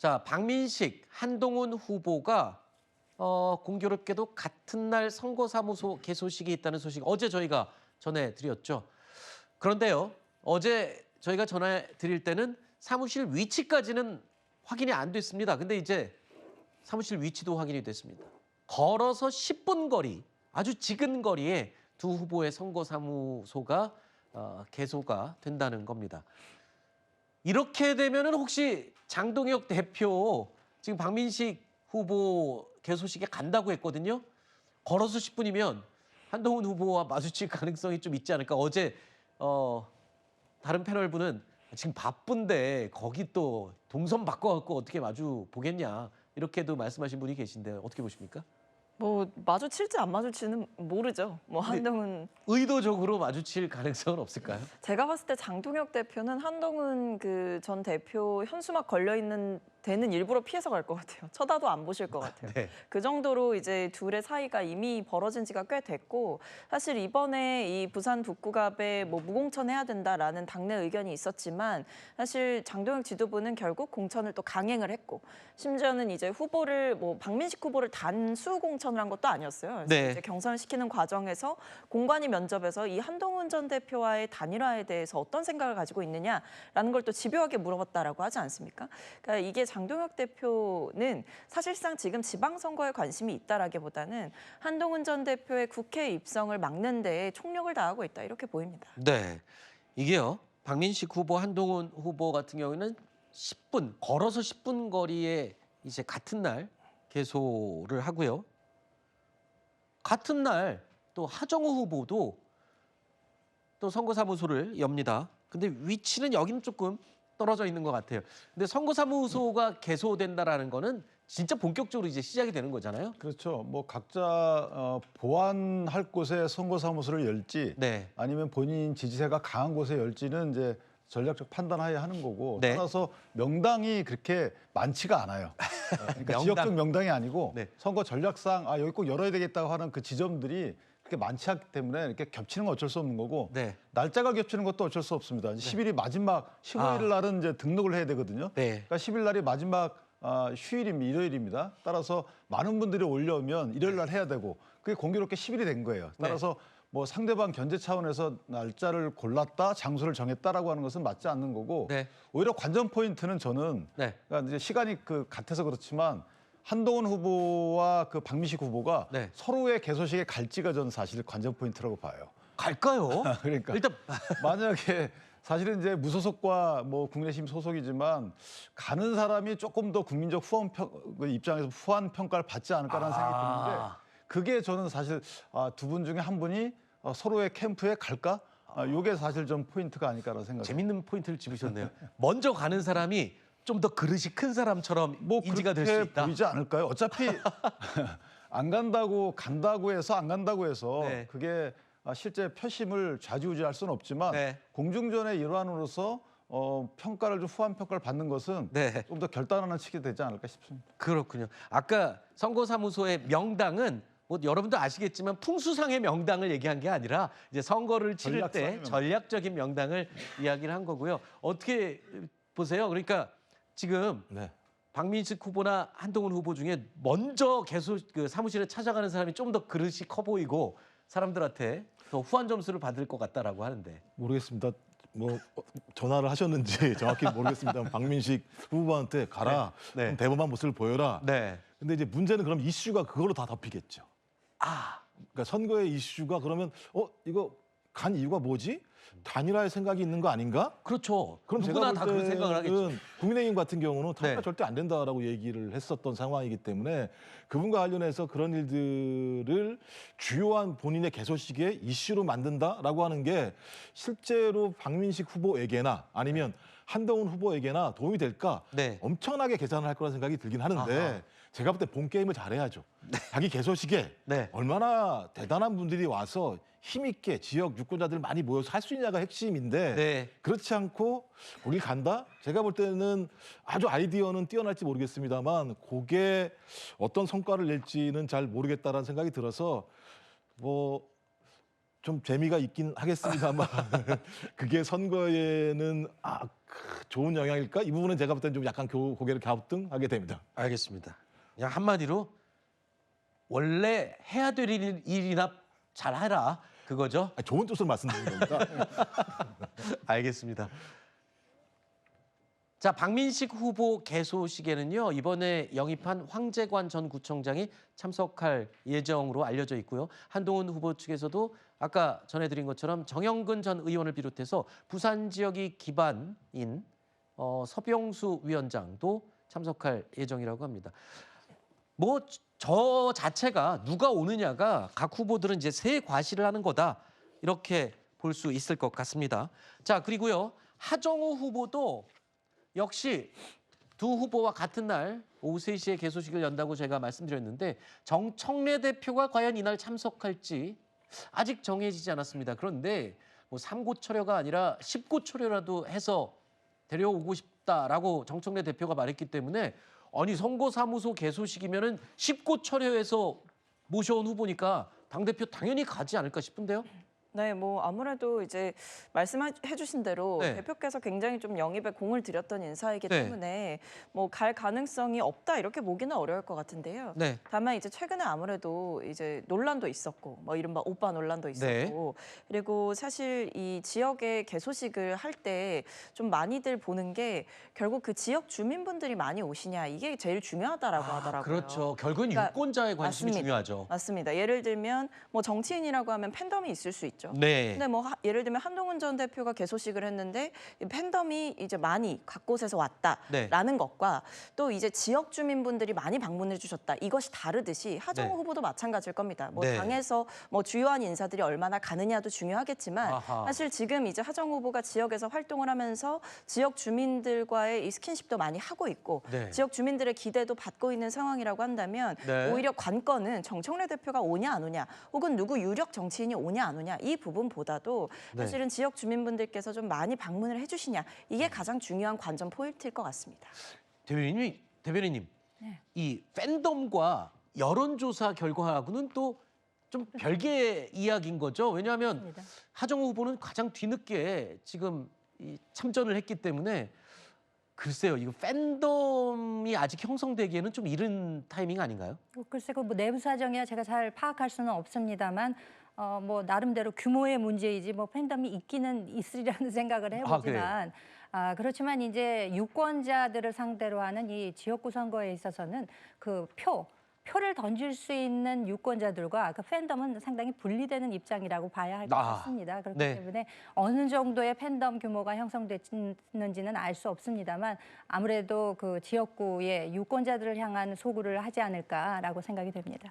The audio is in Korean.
자, 박민식, 한동훈 후보가 공교롭게도 같은 날 선거사무소 개소식이 있다는 소식 어제 저희가 전해드렸죠. 그런데요, 어제 저희가 전해드릴 때는 사무실 위치까지는 확인이 안 됐습니다. 근데 이제 사무실 위치도 확인이 됐습니다. 걸어서 10분 거리, 아주 지근 거리에 두 후보의 선거사무소가 개소가 된다는 겁니다. 이렇게 되면은 혹시 장동혁 대표 지금 박민식 후보 개소식에 간다고 했거든요. 걸어서 10분이면 한동훈 후보와 마주칠 가능성이 좀 있지 않을까. 어제 다른 패널분은 지금 바쁜데 거기 또 동선 바꿔갖고 어떻게 마주 보겠냐 이렇게도 말씀하신 분이 계신데 어떻게 보십니까? 뭐 마주칠지 안 마주칠지는 모르죠. 뭐 한동훈 의도적으로 마주칠 가능성은 없을까요? 제가 봤을 때 장동혁 대표는 한동훈 그 전 대표 현수막 걸려 있는 데는 일부러 피해서 갈 것 같아요. 쳐다도 안 보실 것 같아요. 네. 그 정도로 이제 둘의 사이가 이미 벌어진 지가 꽤 됐고 사실 이번에 이 부산 북구갑에 뭐 무공천해야 된다라는 당내 의견이 있었지만 사실 장동혁 지도부는 결국 공천을 또 강행을 했고 심지어는 이제 후보를 뭐 박민식 후보를 단수 공천을 한 것도 아니었어요. 그래서 네. 이제 경선을 시키는 과정에서 공관위 면접에서 이 한동훈 전 대표와의 단일화에 대해서 어떤 생각을 가지고 있느냐라는 걸 또 집요하게 물어봤다라고 하지 않습니까? 그러니까 이게 장동혁 대표는 사실상 지금 지방선거에 관심이 있다라기보다는 한동훈 전 대표의 국회 입성을 막는 데에 총력을 다하고 있다 이렇게 보입니다. 네. 이게요. 박민식 후보, 한동훈 후보 같은 경우에는 10분, 걸어서 10분 거리에 이제 같은 날 개소를 하고요. 같은 날 또 하정우 후보도 또 선거사무소를 엽니다. 근데 위치는 여기는 조금 떨어져 있는 것 같아요. 근데 선거사무소가 개소된다라는 거는 진짜 본격적으로 이제 시작이 되는 거잖아요. 그렇죠. 뭐 각자 보완할 곳에 선거사무소를 열지 네. 아니면 본인 지지세가 강한 곳에 열지는 이제 전략적 판단하에 하는 거고 네. 따라서 명당이 그렇게 많지가 않아요. 그러니까 명당. 지역적 명당이 아니고 네. 선거 전략상 여기 꼭 열어야 되겠다고 하는 그 지점들이 그렇게 많지 않기 때문에 이렇게 겹치는 건 어쩔 수 없는 거고 네. 날짜가 겹치는 것도 어쩔 수 없습니다. 10일이 마지막 15일 날은 이제 등록을 해야 되거든요. 네. 그러니까 10일 날이 마지막 휴일입니다. 일요일입니다. 따라서 많은 분들이 올려오면 일요일 날 해야 되고 그게 공교롭게 10일이 된 거예요. 따라서 뭐 상대방 견제 차원에서 날짜를 골랐다, 장소를 정했다라고 하는 것은 맞지 않는 거고 네. 오히려 관전 포인트는 저는 네. 그러니까 이제 시간이 같아서 그렇지만 한동훈 후보와 그 박민식 후보가 네. 서로의 개소식에 갈지가 저는 사실 관전 포인트라고 봐요. 갈까요? 그러니까 일단 만약에 사실은 이제 무소속과 뭐 국민의힘 소속이지만 가는 사람이 조금 더 국민적 입장에서 후한 평가를 받지 않을까라는 생각이 드는데 그게 저는 사실 두 분 중에 한 분이 서로의 캠프에 갈까? 이게 사실 좀 포인트가 아닐까라는 생각이. 재밌는 포인트를 짚으셨네요. 먼저 가는 사람이 좀 더 그릇이 큰 사람처럼 뭐 인지가 될 수 그렇게 있다. 보이지 않을까요? 어차피 안 간다고 해서 네. 그게 실제 표심을 좌지우지할 수는 없지만 네. 공중전의 일환으로서 평가를 좀 후한 평가를 받는 것은 네. 좀 더 결단하는 측이 되지 않을까 싶습니다. 그렇군요. 아까 선거사무소의 명당은 뭐 여러분도 아시겠지만 풍수상의 명당을 얘기한 게 아니라 이제 선거를 치를 때 전략상의 명당. 전략적인 명당을 이야기를 한 거고요. 어떻게 보세요? 그러니까 지금 네. 박민식 후보나 한동훈 후보 중에 먼저 그 사무실에 찾아가는 사람이 좀 더 그릇이 커 보이고 사람들한테 더 후한 점수를 받을 것 같다라고 하는데. 모르겠습니다. 뭐 전화를 하셨는지 정확히 모르겠습니다만 박민식 후보한테 가라. 네. 좀 대범한 모습을 보여라. 네. 근데 이제 문제는 그럼 이슈가 그걸로 다 덮이겠죠. 그러니까 선거의 이슈가 그러면 이거 간 이유가 뭐지? 단일화의 생각이 있는 거 아닌가? 그렇죠. 그럼 누구나 제가 다 볼 그런 생각을 하겠죠. 때는 국민의힘 같은 경우는 단일화 네. 절대 안 된다라고 얘기를 했었던 상황이기 때문에 그분과 관련해서 그런 일들을 주요한 본인의 개소식의 이슈로 만든다라고 하는 게 실제로 박민식 후보에게나 아니면 한동훈 후보에게나 도움이 될까? 네. 엄청나게 계산을 할 거라는 생각이 들긴 하는데 아하. 제가 볼 때 본 게임을 잘해야죠. 자기 개소식에 네. 얼마나 대단한 분들이 와서 힘있게 지역 유권자들 많이 모여서 할 수 있냐가 핵심인데 네. 그렇지 않고 거길 간다? 제가 볼 때는 아주 아이디어는 뛰어날지 모르겠습니다만 그게 어떤 성과를 낼지는 잘 모르겠다라는 생각이 들어서 뭐 좀 재미가 있긴 하겠습니다만 그게 선거에는 좋은 영향일까? 이 부분은 제가 볼 때는 좀 약간 고개를 갸우뚱하게 됩니다. 알겠습니다. 그냥 한마디로 원래 해야 될 일이나 잘 해라 그거죠. 좋은 뜻으로 말씀드리는 겁니다. 알겠습니다. 자, 박민식 후보 개소식에는요, 이번에 영입한 황재관 전 구청장이 참석할 예정으로 알려져 있고요. 한동훈 후보 측에서도 아까 전해드린 것처럼 정영근 전 의원을 비롯해서 부산 지역이 기반인 서병수 위원장도 참석할 예정이라고 합니다. 뭐 저 자체가 누가 오느냐가 각 후보들은 이제 새 과시를 하는 거다 이렇게 볼 수 있을 것 같습니다. 자, 그리고요 하정우 후보도 역시 두 후보와 같은 날 오후 3시에 개소식을 연다고 제가 말씀드렸는데 정청래 대표가 과연 이날 참석할지 아직 정해지지 않았습니다. 그런데 뭐 3고초려가 아니라 10고초려라도 해서 데려오고 싶다라고 정청래 대표가 말했기 때문에 아니 선거사무소 개소식이면은 10고초려해서 모셔온 후보니까 당대표 당연히 가지 않을까 싶은데요. 네, 뭐 아무래도 이제 말씀해 주신 대로 네. 대표께서 굉장히 좀 영입에 공을 들였던 인사이기 네. 때문에 뭐 갈 가능성이 없다 이렇게 보기는 어려울 것 같은데요. 네. 다만 이제 최근에 아무래도 이제 논란도 있었고 뭐 이른바 오빠 논란도 있었고 그리고 사실 이 지역의 개소식을 할 때 좀 많이들 보는 게 결국 그 지역 주민분들이 많이 오시냐 이게 제일 중요하다라고 하더라고요. 그렇죠. 결국은 그러니까 유권자의 관심이 맞습니다. 중요하죠. 맞습니다. 예를 들면 뭐 정치인이라고 하면 팬덤이 있을 수 있죠. 네. 근데 뭐 예를 들면 한동훈 전 대표가 개소식을 했는데 이 팬덤이 이제 많이 각 곳에서 왔다라는 것과 또 이제 지역 주민분들이 많이 방문해 주셨다 이것이 다르듯이 하정우 네. 후보도 마찬가지일 겁니다. 뭐 네. 당에서 뭐 주요한 인사들이 얼마나 가느냐도 중요하겠지만 아하. 사실 지금 이제 하정우 후보가 지역에서 활동을 하면서 지역 주민들과의 이 스킨십도 많이 하고 있고 네. 지역 주민들의 기대도 받고 있는 상황이라고 한다면 네. 오히려 관건은 정청래 대표가 오냐 안 오냐 혹은 누구 유력 정치인이 오냐 안 오냐 이 부분보다도 네. 사실은 지역 주민분들께서 좀 많이 방문을 해주시냐 이게 가장 중요한 관전 포인트일 것 같습니다. 대변인님, 네. 이 팬덤과 여론조사 결과하고는 또 좀 별개의 이야기인 거죠. 왜냐하면 맞습니다. 하정우 후보는 가장 뒤늦게 지금 참전을 했기 때문에 글쎄요, 이거 팬덤이 아직 형성되기에는 좀 이른 타이밍 아닌가요? 글쎄 그 뭐 내부 사정이야 제가 잘 파악할 수는 없습니다만 뭐 나름대로 규모의 문제이지 뭐 팬덤이 있기는 있으리라는 생각을 해보지만 그렇지만 이제 유권자들을 상대로 하는 이 지역구 선거에 있어서는 그 표를 던질 수 있는 유권자들과 그 팬덤은 상당히 분리되는 입장이라고 봐야 할 것 같습니다. 그렇기 네. 때문에 어느 정도의 팬덤 규모가 형성됐는지는 알 수 없습니다만 아무래도 그 지역구의 유권자들을 향한 소구를 하지 않을까라고 생각이 됩니다.